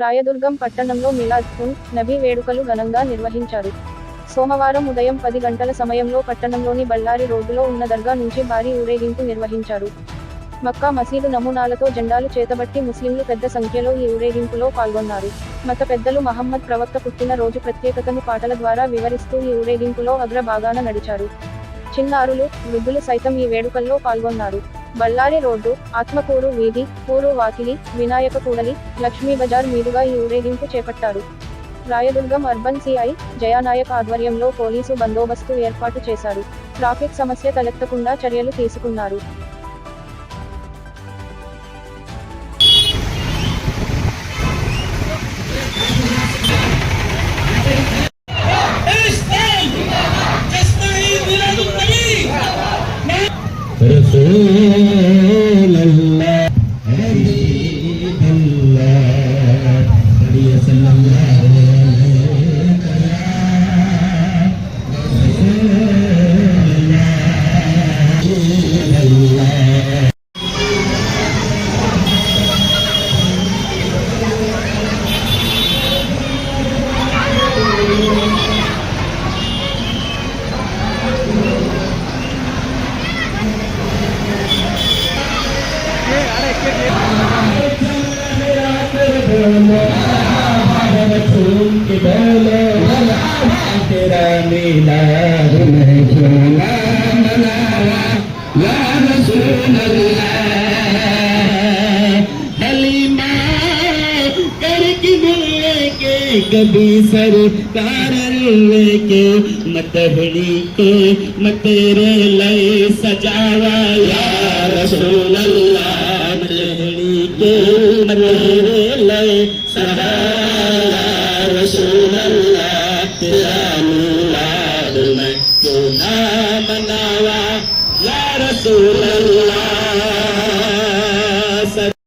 రాయదుర్గం పట్టణంలో మిలాద్ ఉన్ నబీ వేడుకలు ఘనంగా నిర్వహించారు. సోమవారం ఉదయం 10 గంటల సమయంలో పట్టణంలోని బళ్ళారి రోడ్డులో ఉన్న దర్గా నుంచి భారీ ఊరేగింపు నిర్వహించారు. మక్కా మసీదు నమూనాలతో జెండాలు చేతబట్టి ముస్లింలు పెద్ద సంఖ్యలో ఈ ఊరేగింపులో పాల్గొన్నారు. మత పెద్దలు మహమ్మద్ ప్రవక్త పుట్టిన రోజు ప్రత్యేకతను పాటల ద్వారా వివరిస్తూ ఈ ఊరేగింపులో అగ్ర భాగాన నడిచారు. చిన్నారులు, వృద్ధులు సైతం ఈ వేడుకల్లో పాల్గొన్నారు. బళ్ళారి రోడ్డు, ఆత్మకూరు వీధి, పూరు వాకిలి, వినాయక కూడలి, లక్ష్మీ బజార్ మీదుగా ఈ ఊరేగింపు చేపట్టారు. రాయదుర్గం అర్బన్ సిఐ జయానాయక్ ఆధ్వర్యంలో పోలీసు బందోబస్తు ఏర్పాటు చేశారు. ట్రాఫిక్ సమస్య తలెత్తకుండా చర్యలు తీసుకున్నారు. तेरा मीलाद महफूला मनाया या रसूल अल्लाह हलीमा करके मिलने के कभी सरकार के मतहड़ी के मतेरे लय सजावा या रसूल अल्लाह मतहड़ी के मतेरे लय सजावा रसूल अल्लाह तेरा मीलाद मैं क्यों ना मनावा या रसूल